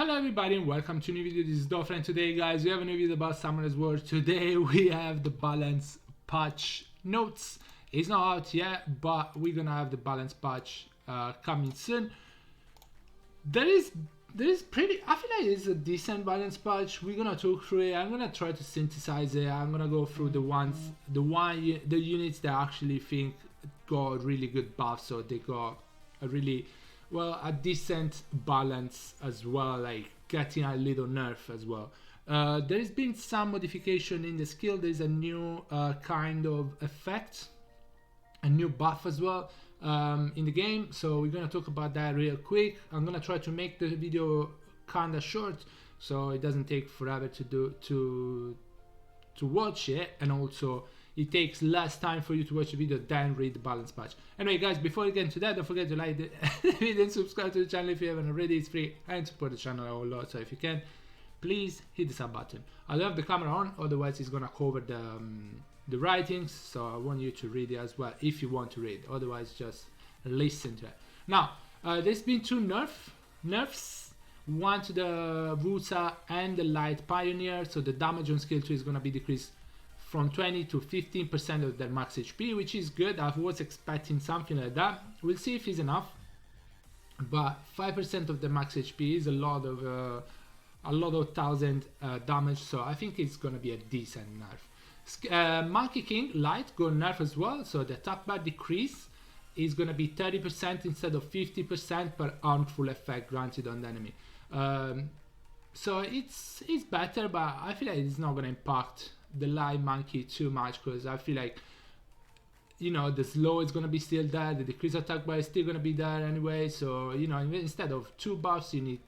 Hello everybody and welcome to a new video. This is Dofra and today guys we have a new video about Summoner's War. Today we have the balance patch notes. It's not out yet, but we're gonna have the balance patch coming soon. There is pretty, I feel like it's a decent balance patch. We're gonna talk through it. I'm gonna try to synthesize it. I'm gonna go through the units that I actually think got really good buffs, so they got a really a decent balance as well, like getting a little nerf as well. There has been some modification in the skill. There's a new kind of effect, a new buff as well in the game, so we're gonna talk about that real quick. I'm gonna try to make the video kinda short so it doesn't take forever to watch it, and also it takes less time for you to watch the video than read the balance patch. Anyway guys, before we get into that, don't forget to like the video and subscribe to the channel if you haven't already. It's free and support the channel a whole lot, so if you can, please hit the sub button. I don't have the camera on, otherwise it's gonna cover the writings, so I want you to read it as well if you want to read, otherwise just listen to it. Now there's been two nerfs, one to the Wusa and the Light Pioneer, so the damage on skill 2 is gonna be decreased from 20 to 15% of their max HP, which is good. I was expecting something like that. We'll see if it's enough, but 5% of the max HP is a lot of 1000 damage, so I think it's gonna be a decent nerf. Monkey King Light got nerf as well, so the attack bar decrease is gonna be 30% instead of 50% per armful effect granted on the enemy. So it's better, but I feel like it's not gonna impact the Light Monkey too much, because I feel like, you know, the slow is gonna be still there, the decrease attack bar is still gonna be there anyway, so you know, instead of 2 buffs you need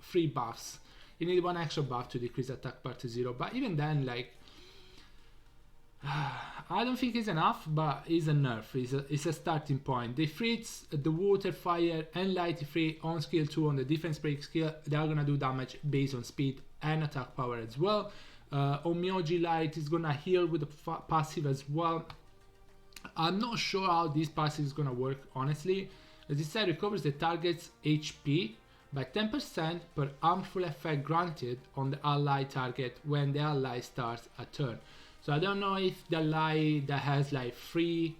3 buffs. You need 1 extra buff to decrease attack bar to 0, but even then, like, I don't think it's enough, but it's a nerf. It's a starting point. The Fritz, the Water, Fire and Light free on skill 2 on the defense break skill, they are gonna do damage based on speed and attack power as well. Omyoji Light is gonna heal with the passive as well. I'm not sure how this passive is gonna work, honestly. As it said, recovers the target's HP by 10% per harmful effect granted on the ally target when the ally starts a turn. So I don't know if the ally that has like 3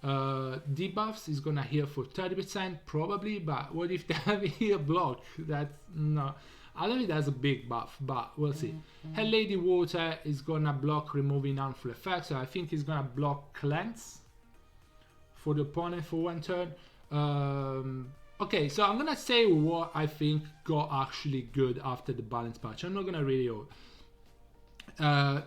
debuffs is gonna heal for 30%, probably, but what if they have a heal block? That's no, I don't think that's a big buff, but we'll see. Hell Lady Water is gonna block removing harmful effects, so I think it's gonna block cleanse for the opponent for 1 turn. Okay, so I'm gonna say what I think got actually good after the balance patch. I'm not gonna really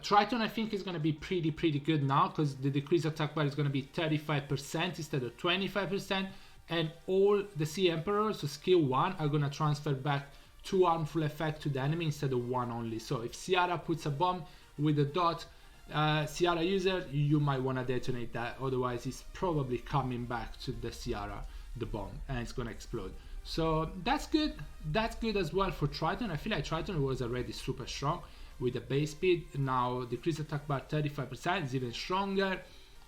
Triton I think is gonna be pretty good now, because the decreased attack bar is gonna be 35% instead of 25%, and all the Sea Emperors, so skill 1, are gonna transfer back 2 harmful effect to the enemy instead of 1 only. So if Ciara puts a bomb with a dot, Ciara user, you might want to detonate that, otherwise it's probably coming back to the Ciara, the bomb, and it's gonna explode. So that's good as well for Triton. I feel like Triton was already super strong with the base speed. Now decreased attack bar 35% is even stronger.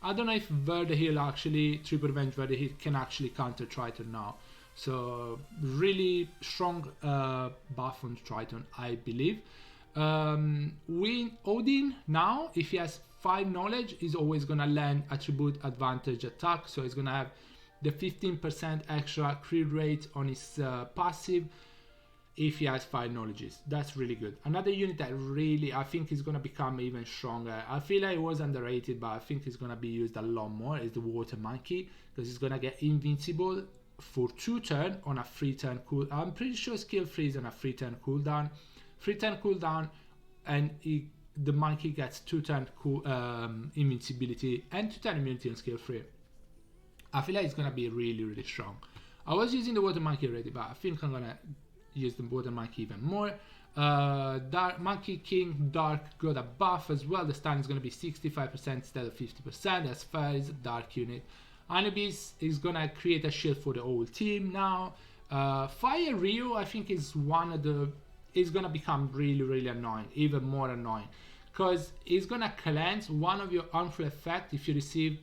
I don't know if Verdeheal actually, Triple Revenge Verdeheal can actually counter Triton now. So really strong buff on Triton, I believe. Odin now, if he has 5 knowledge, is always gonna land attribute advantage attack, so he's gonna have the 15% extra crit rate on his passive if he has 5 knowledges. That's really good. Another unit that really I think is gonna become even stronger, I feel like it was underrated, but I think it's gonna be used a lot more, is the Water Monkey, because it's gonna get invincible for 2 turns on a 3 turn cool. I'm pretty sure skill 3 is on a 3 turn cooldown. 3 turn cooldown, and the monkey gets 2 turn invincibility and 2 turn immunity on skill 3. I feel like it's gonna be really strong. I was using the Water Monkey already, but I think I'm gonna use the Water Monkey even more. Dark Monkey King Dark got a buff as well. The stun is gonna be 65% instead of 50%. That's fair. It's a dark unit. Anubis is gonna create a shield for the whole team now. Fire Ryu I think is gonna become really annoying, even more annoying, because it's gonna cleanse one of your harmful effect if you receive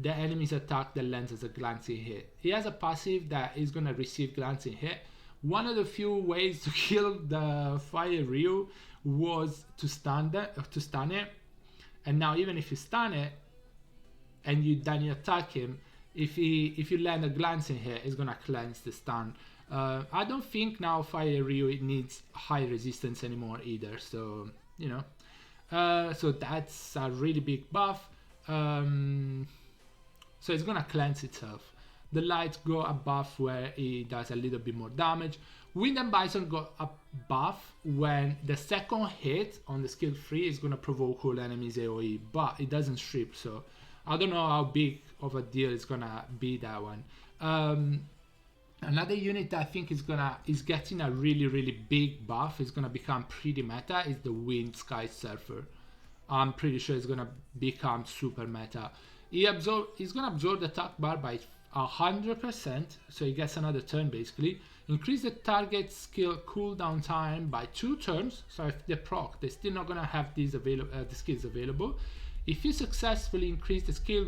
the enemy's attack that lands as a glancing hit. He has a passive that is gonna receive glancing hit one of the few ways to kill the Fire Ryu was to stun it. And now even if you stun it and then you attack him, if you land a glancing hit, it's gonna cleanse the stun. I don't think now Fire Ryu it needs high resistance anymore either, so you know. So that's a really big buff. So it's gonna cleanse itself. The light go a buff where it does a little bit more damage. Wind and Bison got a buff when the second hit on the skill 3 is gonna provoke all enemies AoE, but it doesn't strip, so I don't know how big of a deal it's gonna be, that one. Another unit that I think is getting a really big buff, is gonna become pretty meta, is the Wind Sky Surfer. I'm pretty sure it's gonna become super meta. He's gonna absorb the attack bar by 100%, so he gets another turn basically. Increase the target skill cooldown time by 2 turns, so if they proc, they're still not gonna have these the skills available. If you successfully increase the skill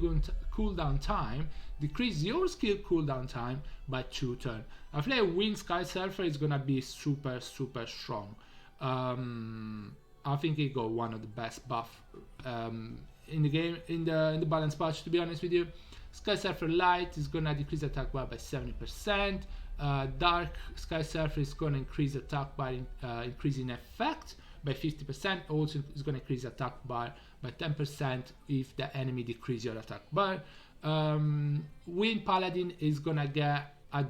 cooldown time, decrease your skill cooldown time by 2 turns. I feel like Wind Sky Surfer is gonna be super strong. I think he got one of the best buff in the game, in the balance patch, to be honest with you. Sky Surfer Light is gonna decrease attack bar by 70%. Dark Sky Surfer is gonna increase attack bar, increasing effect by 50%. Also is gonna increase attack bar by 10% if the enemy decrease your attack bar. Wind Paladin is gonna get a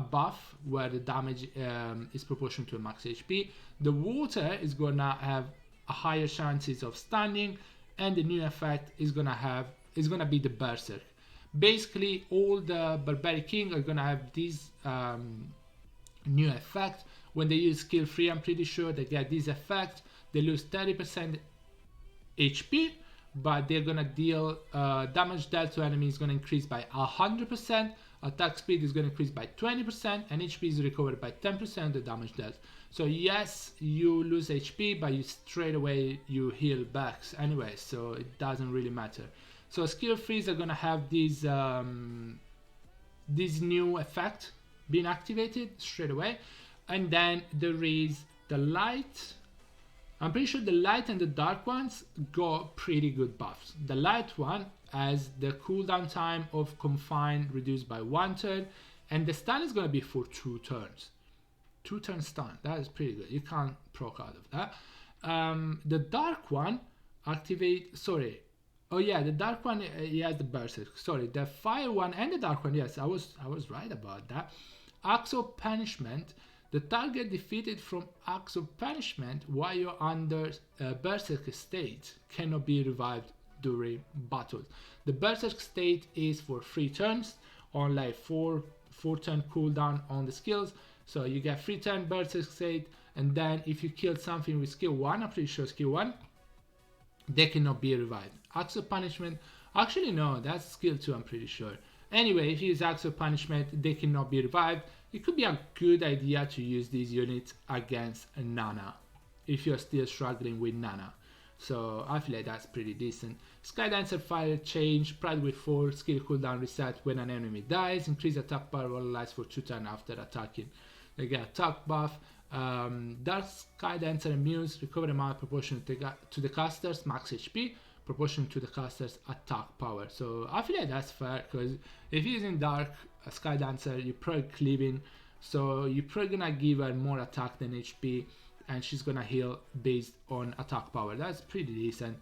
buff where the damage is proportional to a max HP. The Water is gonna have a higher chances of stunning, and the new effect is gonna be the Berserk. Basically, all the Barbaric King are gonna have this new effect. When they use skill 3, I'm pretty sure they get this effect. They lose 30% HP, but they're gonna deal damage dealt to enemies is gonna increase by 100%. Attack speed is gonna increase by 20%, and HP is recovered by 10% of the damage dealt. So yes, you lose HP, but you straight away you heal back anyway, so it doesn't really matter. So skill 3s are gonna have this new effect being activated straight away. And then there is the light. I'm pretty sure the light and the dark ones got pretty good buffs. The light one has the cooldown time of Confine reduced by 1 turn, and the stun is gonna be for 2 turns. 2 turn stun, that is pretty good. You can't proc out of that. The dark one the dark one, he has the Berserk. Sorry, the fire one and the dark one, yes, I was right about that. Axe of Punishment. The target defeated from Axe of Punishment while you're under Berserk state cannot be revived during battles. The Berserk state is for 3 turns on like 4 turn cooldown on the skills. So you get 3 turn Berserk state, and then if you kill something with skill 1, I'm pretty sure skill 1, they cannot be revived. Axe of Punishment, actually no, that's skill 2, I'm pretty sure. Anyway, if you use Axe of Punishment, they cannot be revived. It could be a good idea to use these units against Nana, if you're still struggling with Nana. So I feel like that's pretty decent. Skydancer Fire Change, Pride with 4, skill cooldown reset when an enemy dies, increase attack power while alive for 2 turns after attacking. They get attack buff. Dark Skydancer and Muse, recover amount proportional to the caster's max HP, proportional to the caster's attack power. So I feel like that's fair, because if you're using Dark Skydancer, you're probably cleaving, so you're probably gonna give her more attack than HP, and she's gonna heal based on attack power. That's pretty decent.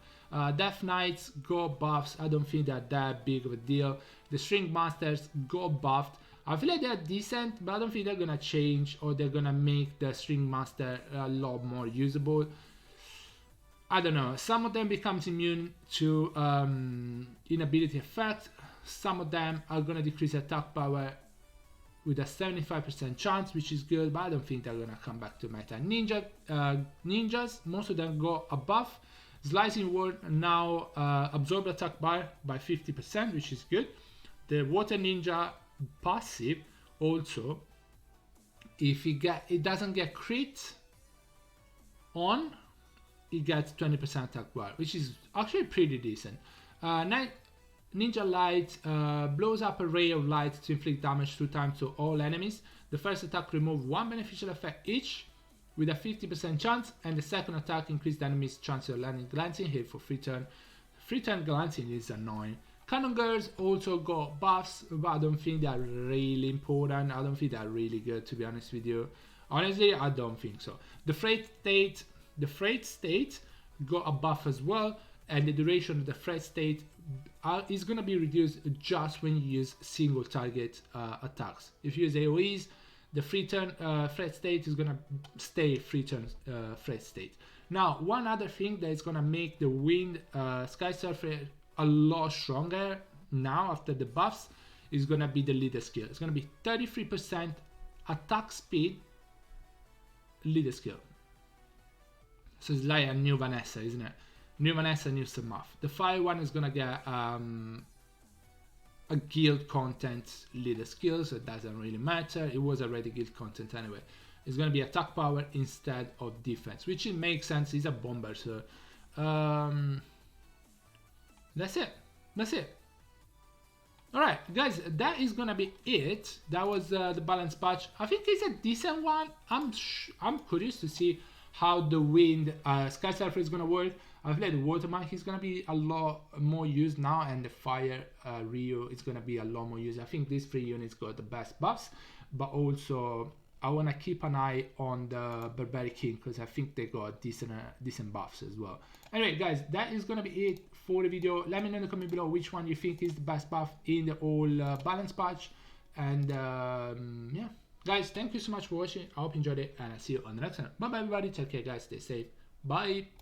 Death Knights go buffs. I don't think they're that big of a deal. The String Masters go buffed. I feel like they're decent, but I don't think they're gonna change, or they're gonna make the String Master a lot more usable. I don't know. Some of them becomes immune to inability effect. Some of them are gonna decrease attack power with a 75% chance, which is good, but I don't think they're gonna come back to meta. Ninjas, most of them go a buff. Slicing Word now absorb attack bar by 50%, which is good. The Water Ninja passive also, if it doesn't get crit on, it gets 20% attack bar, which is actually pretty decent. Ninja Light blows up a ray of light to inflict damage 2 times to all enemies. The first attack remove 1 beneficial effect each with a 50% chance, and the second attack increase the enemy's chance of landing glancing hit for free turn. Free turn glancing is annoying. Cannon girls also got buffs, but I don't think they are really important. I don't think they are really good, to be honest with you. Honestly, I don't think so. The freight state got a buff as well, and the duration of the freight state is going to be reduced just when you use single target attacks. If you use AoEs, the free turn freight state is going to stay free turn freight state. Now, one other thing that is going to make the wind Sky Surfer a lot stronger now after the buffs is going to be the leader skill. It's going to be 33% attack speed leader skill. So it's like a new Vanessa, isn't it? New Vanessa, new Samuff. The fire one is going to get a guild content leader skill, so it doesn't really matter. It was already guild content anyway. It's going to be attack power instead of defense, which it makes sense. He's a bomber, so that's it. All right, guys, that is gonna be it. That was the balance patch. I think it's a decent one. I'm curious to see how the wind Sky Surfer is gonna work. I feel like the water monk is gonna be a lot more used now, and the fire Rio is gonna be a lot more used. I think these 3 units got the best buffs, but also I want to keep an eye on the Barbaric King because I think they got decent buffs as well. Anyway, guys, that is going to be it for the video. Let me know in the comment below which one you think is the best buff in the whole balance patch. And yeah, guys, thank you so much for watching. I hope you enjoyed it, and I'll see you on the next one. Bye bye, everybody. Take care, guys. Stay safe. Bye.